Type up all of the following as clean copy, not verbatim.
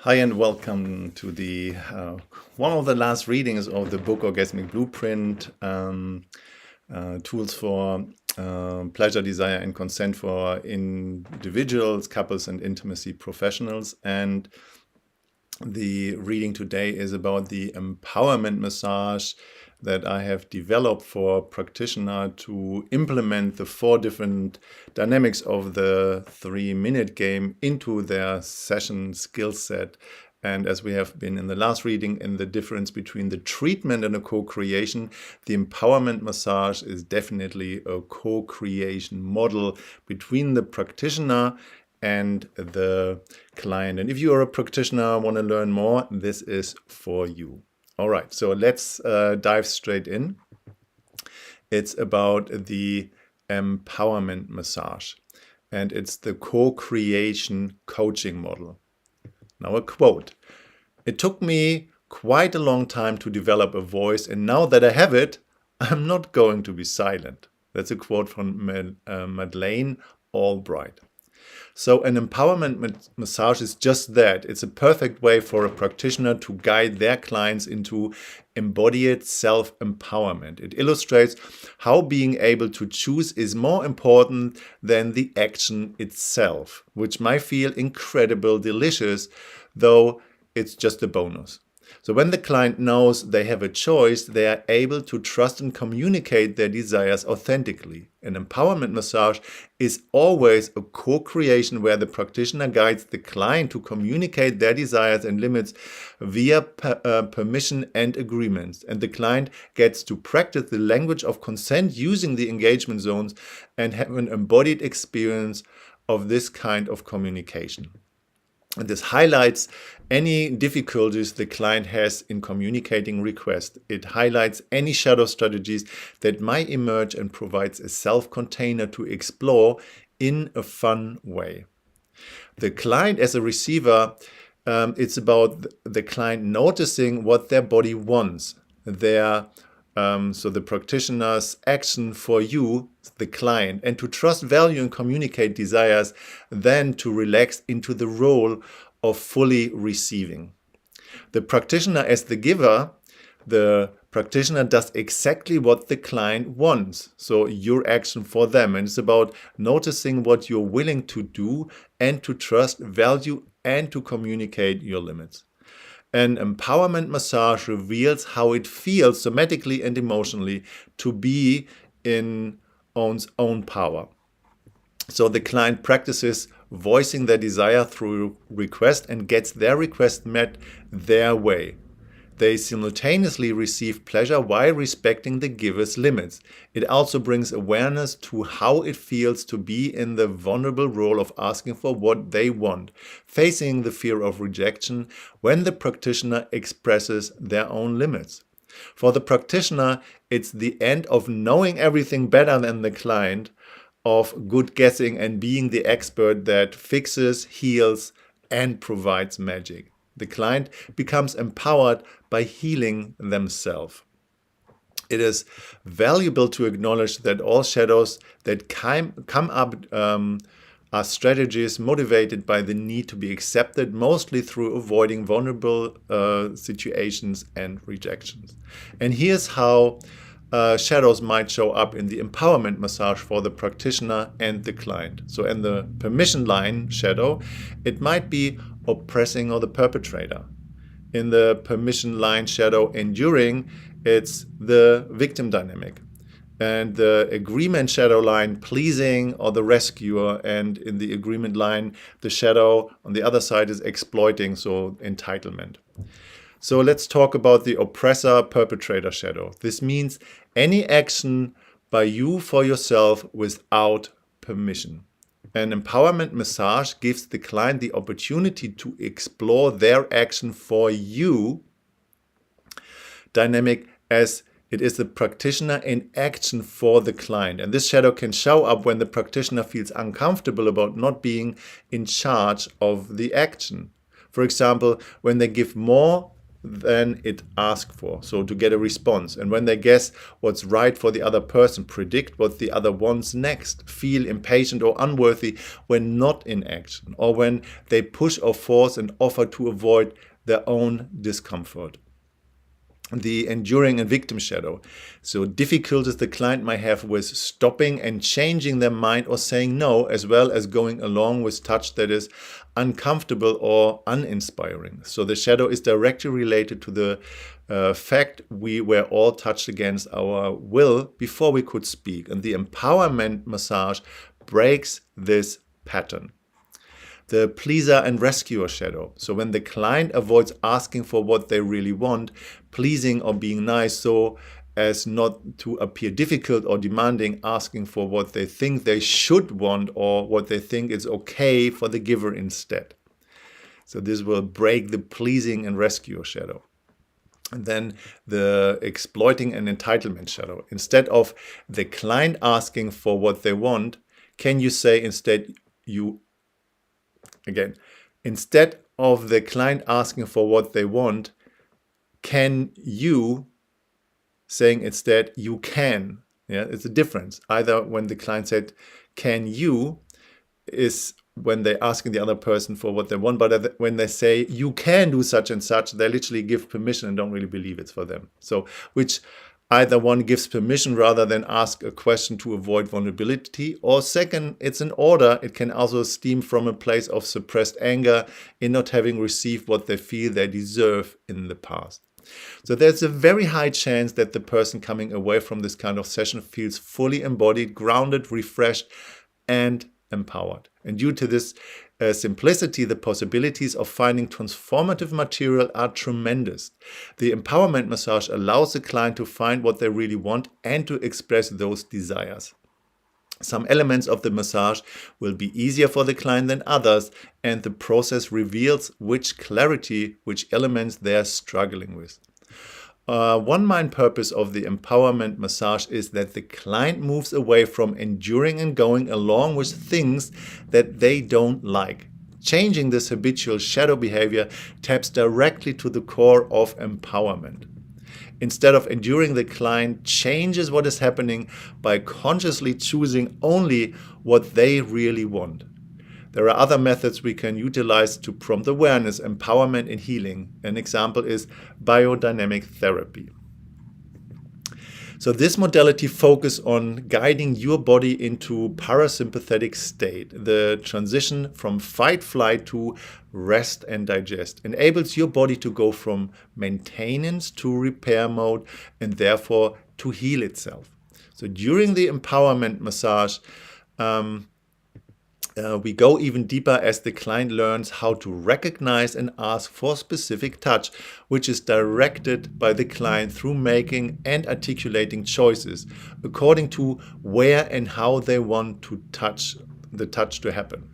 Hi and welcome to the one of the last readings of the book Orgasmic Blueprint, tools for pleasure, desire and consent for individuals, couples and intimacy professionals. And the reading today is about the empowerment massage that I have developed for practitioner to implement the 4 different dynamics of the 3-minute game into their session skill set. And as we have been in the last reading, in the difference between the treatment and a co-creation, the empowerment massage is definitely a co-creation model between the practitioner and the client. And if you are a practitioner, want to learn more, this is for you. All right, so let's dive straight in. It's about the empowerment massage, and it's the co-creation coaching model. Now a quote: "It took me quite a long time to develop a voice, and now that I have it, I'm not going to be silent." That's a quote from Madeleine Albright. So an empowerment massage is just that. It's a perfect way for a practitioner to guide their clients into embodied self-empowerment. It illustrates how being able to choose is more important than the action itself, which might feel incredible, delicious, though it's just a bonus. So when the client knows they have a choice, they are able to trust and communicate their desires authentically. An empowerment massage is always a co-creation where the practitioner guides the client to communicate their desires and limits via permission and agreements. And the client gets to practice the language of consent using the engagement zones and have an embodied experience of this kind of communication. And this highlights any difficulties the client has in communicating requests. It highlights any shadow strategies that might emerge and provides a self-container to explore in a fun way. The client as a receiver, it's about the client noticing what their body wants. So the practitioner's action for you, the client, and to trust, value, and communicate desires, then to relax into the role of fully receiving. The practitioner as the giver, the practitioner does exactly what the client wants. So your action for them. And it's about noticing what you're willing to do and to trust, value, and to communicate your limits. An empowerment massage reveals how it feels somatically and emotionally to be in one's own power. So the client practices voicing their desire through request and gets their request met their way. They simultaneously receive pleasure while respecting the giver's limits. It also brings awareness to how it feels to be in the vulnerable role of asking for what they want, facing the fear of rejection when the practitioner expresses their own limits. For the practitioner, it's the end of knowing everything better than the client, of good guessing and being the expert that fixes, heals, and provides magic. The client becomes empowered by healing themselves. It is valuable to acknowledge that all shadows that come up are strategies motivated by the need to be accepted, mostly through avoiding vulnerable situations and rejections. And here's how shadows might show up in the empowerment massage for the practitioner and the client. So in the permission line shadow, it might be oppressing or the perpetrator. In the permission line shadow enduring, it's the victim dynamic. And the agreement shadow line pleasing or the rescuer. And in the agreement line, the shadow on the other side is exploiting, so entitlement. So let's talk about the oppressor-perpetrator shadow. This means any action by you for yourself without permission. An empowerment massage gives the client the opportunity to explore their action for you dynamic as it is the practitioner in action for the client. And this shadow can show up when the practitioner feels uncomfortable about not being in charge of the action. For example, when they give more than it asks for, so to get a response. And when they guess what's right for the other person, predict what the other wants next, feel impatient or unworthy when not in action, or when they push or force and offer to avoid their own discomfort. The enduring and victim shadow. So difficulties the client might have with stopping and changing their mind or saying no, as well as going along with touch that is uncomfortable or uninspiring. So the shadow is directly related to the fact we were all touched against our will before we could speak. And the empowerment massage breaks this pattern. The pleaser and rescuer shadow. So when the client avoids asking for what they really want, pleasing or being nice so as not to appear difficult or demanding, asking for what they think they should want or what they think is okay for the giver instead. So this will break the pleasing and rescuer shadow. And then the exploiting and entitlement shadow. Instead of the client asking for what they want, can you say instead instead of the client asking for what they want, can you saying instead you can? Yeah, it's a difference. Either when the client said, can you, is when they're asking the other person for what they want, but when they say you can do such and such, they literally give permission and don't really believe it's for them. So which either one gives permission rather than ask a question to avoid vulnerability, or second, it's an order. It can also stem from a place of suppressed anger in not having received what they feel they deserve in the past. So there's a very high chance that the person coming away from this kind of session feels fully embodied, grounded, refreshed, and empowered. And due to this simplicity, the possibilities of finding transformative material are tremendous. The empowerment massage allows the client to find what they really want and to express those desires. Some elements of the massage will be easier for the client than others, and the process reveals which elements they are struggling with. One main purpose of the empowerment massage is that the client moves away from enduring and going along with things that they don't like. Changing this habitual shadow behavior taps directly to the core of empowerment. Instead of enduring, the client changes what is happening by consciously choosing only what they really want. There are other methods we can utilize to prompt awareness, empowerment, and healing. An example is biodynamic therapy. So this modality focuses on guiding your body into parasympathetic state. The transition from fight-flight to rest and digest enables your body to go from maintenance to repair mode and therefore to heal itself. So during the empowerment massage, we go even deeper as the client learns how to recognize and ask for specific touch, which is directed by the client through making and articulating choices according to where and how they want to touch the touch to happen.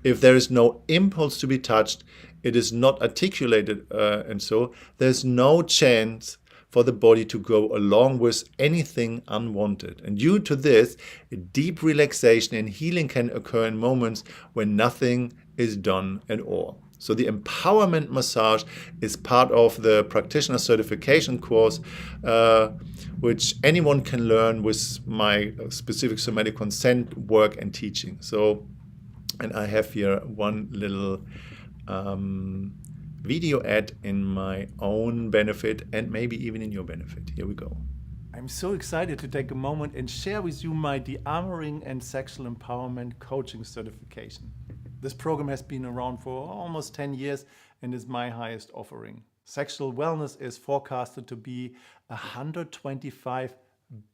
If there is no impulse to be touched, it is not articulated, and so there's no chance for the body to go along with anything unwanted. And due to this, a deep relaxation and healing can occur in moments when nothing is done at all. So the empowerment massage is part of the practitioner certification course, which anyone can learn with my specific somatic consent work and teaching. So, and I have here one little video ad in my own benefit and maybe even in your benefit. Here we go. I'm so excited to take a moment and share with you my de-armoring and sexual empowerment coaching certification. This program has been around for almost 10 years and is my highest offering. Sexual wellness is forecasted to be a $125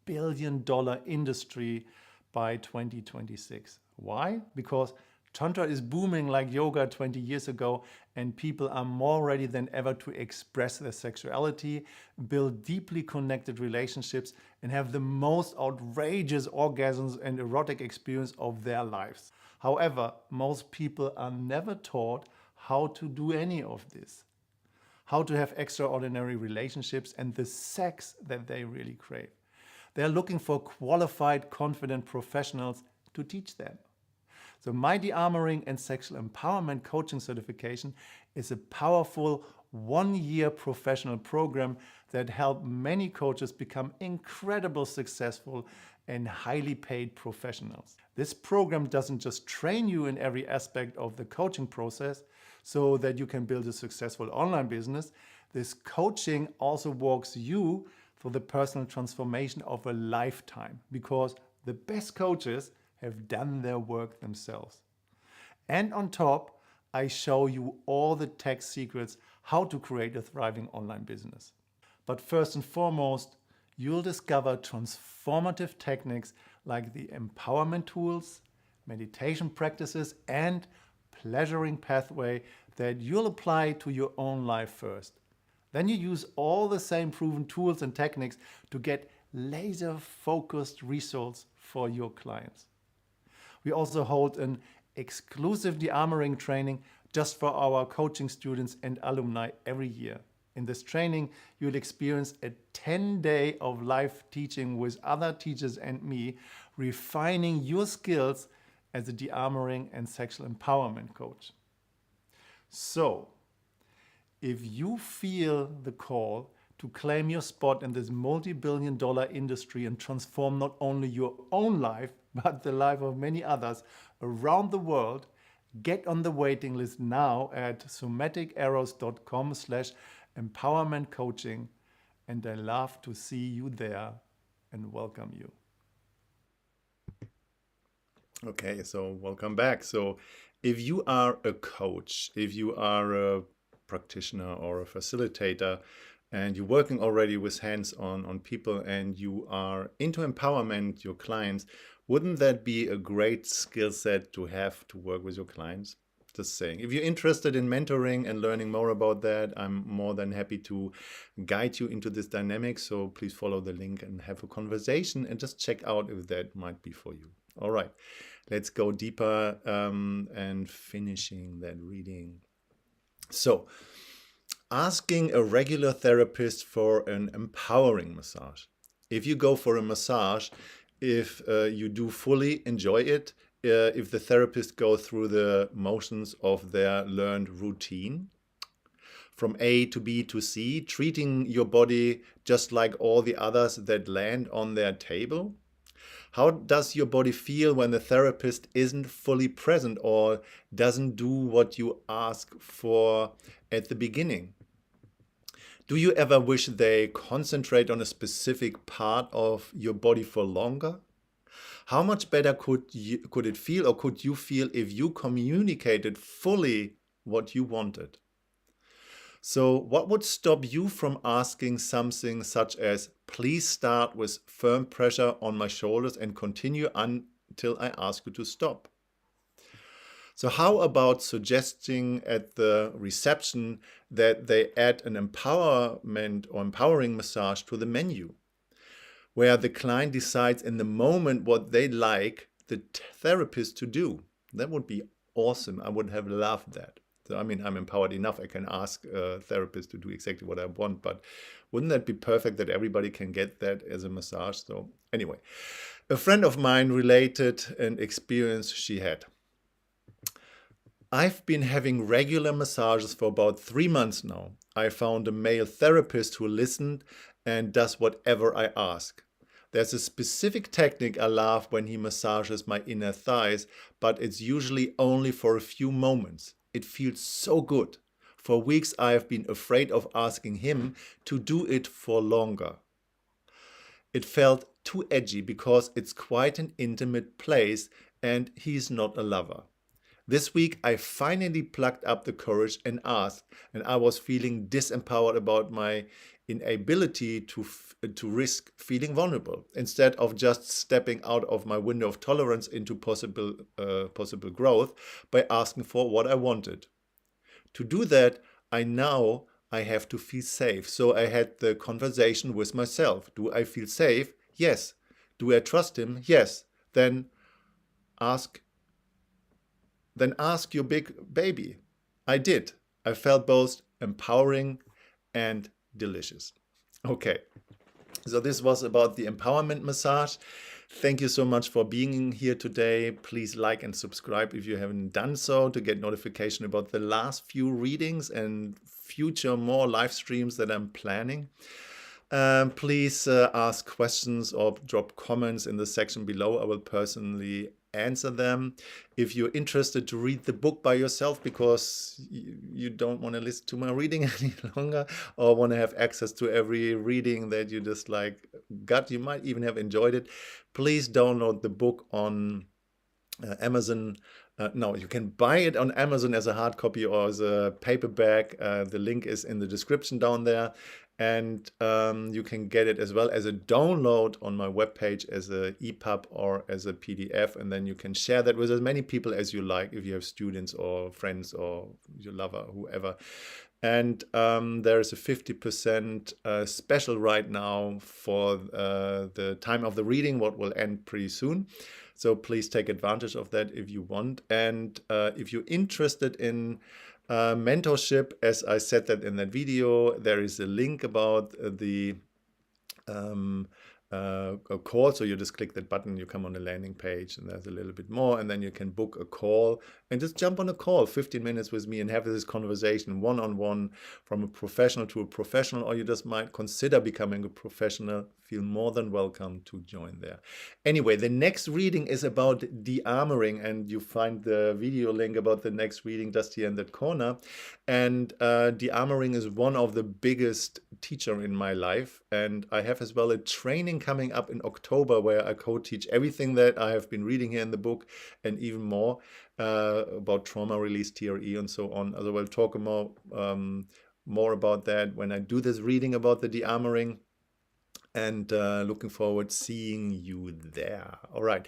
billion industry by 2026. Why? Because Tantra is booming like yoga 20 years ago, and people are more ready than ever to express their sexuality, build deeply connected relationships, and have the most outrageous orgasms and erotic experience of their lives. However, most people are never taught how to do any of this, how to have extraordinary relationships and the sex that they really crave. They're looking for qualified, confident professionals to teach them. So my de-armoring and sexual empowerment coaching certification is a powerful 1-year professional program that helps many coaches become incredibly successful and highly paid professionals. This program doesn't just train you in every aspect of the coaching process so that you can build a successful online business. This coaching also walks you through the personal transformation of a lifetime, because the best coaches have done their work themselves. And on top, I show you all the tech secrets how to create a thriving online business. But first and foremost, you'll discover transformative techniques like the empowerment tools, meditation practices, and pleasuring pathway that you'll apply to your own life first. Then you use all the same proven tools and techniques to get laser-focused results for your clients. We also hold an exclusive de-armoring training just for our coaching students and alumni every year. In this training, you'll experience a 10-day of live teaching with other teachers and me, refining your skills as a de-armoring and sexual empowerment coach. So, if you feel the call to claim your spot in this multi-billion-dollar industry and transform not only your own life, but the life of many others around the world, get on the waiting list now at somaticarrows.com/empowerment coaching, and I love to see you there and welcome you. Okay, so welcome back. So if you are a coach, if you are a practitioner or a facilitator, and you're working already with hands-on people and you are into empowerment, your clients, wouldn't that be a great skill set to have to work with your clients? Just saying. If you're interested in mentoring and learning more about that, I'm more than happy to guide you into this dynamic. So please follow the link and have a conversation and just check out if that might be for you. All right, let's go deeper and finishing that reading. So, asking a regular therapist for an empowering massage. If you go for a massage, if you do fully enjoy it, if the therapist goes through the motions of their learned routine, from A to B to C, treating your body just like all the others that land on their table. How does your body feel when the therapist isn't fully present or doesn't do what you ask for at the beginning? Do you ever wish they concentrate on a specific part of your body for longer? How much better could it feel, or could you feel if you communicated fully what you wanted? So what would stop you from asking something such as, please start with firm pressure on my shoulders and continue until I ask you to stop? So how about suggesting at the reception that they add an empowerment or empowering massage to the menu, where the client decides in the moment what they like the therapist to do? That would be awesome. I would have loved that. So, I mean, I'm empowered enough. I can ask a therapist to do exactly what I want, but wouldn't that be perfect that everybody can get that as a massage? So anyway, a friend of mine related an experience she had. I've been having regular massages for about 3 months now. I found a male therapist who listened and does whatever I ask. There's a specific technique I love when he massages my inner thighs, but it's usually only for a few moments. It feels so good. For weeks I have been afraid of asking him to do it for longer. It felt too edgy because it's quite an intimate place and he's not a lover. This week I finally plucked up the courage and asked, and I was feeling disempowered about my inability to risk feeling vulnerable. Instead of just stepping out of my window of tolerance into possible growth by asking for what I wanted. To do that, I have to feel safe. So I had the conversation with myself. Do I feel safe? Yes. Do I trust him? Yes. Then ask your big baby. I did. I felt both empowering and delicious. Okay, so this was about the empowerment massage. Thank you so much for being here today. Please like and subscribe if you haven't done so to get notification about the last few readings and future more live streams that I'm planning. Please ask questions or drop comments in the section below. I will personally answer them. If you're interested to read the book by yourself because you don't want to listen to my reading any longer, or want to have access to every reading that you just like got, you might even have enjoyed it, please download the book on Amazon. No, you can buy it on Amazon as a hard copy or as a paperback. The link is in the description down there. And you can get it as well as a download on my webpage as a EPUB or as a PDF. And then you can share that with as many people as you like, if you have students or friends or your lover, whoever. And there is a 50% special right now for the time of the reading, what will end pretty soon. So please take advantage of that if you want. And if you're interested in mentorship, as I said that in that video, there is a link about the a call. So you just click that button, you come on the landing page, and there's a little bit more, and then you can book a call and just jump on a call 15 minutes with me and have this conversation one-on-one from a professional to a professional, or you just might consider becoming a professional. Feel more than welcome to join there. Anyway, the next reading is about de-armoring, and you find the video link about the next reading just here in that corner. And de-armoring is one of the biggest teacher in my life, and I have as well a training coming up in October where I co-teach everything that I have been reading here in the book and even more about trauma release, TRE, and so on. So I'll talk more about that when I do this reading about the de-armoring. And looking forward seeing you there. All right.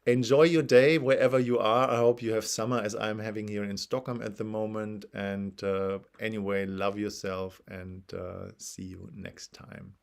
Enjoy your day wherever you are. I hope you have summer as I'm having here in Stockholm at the moment. And anyway, love yourself and see you next time.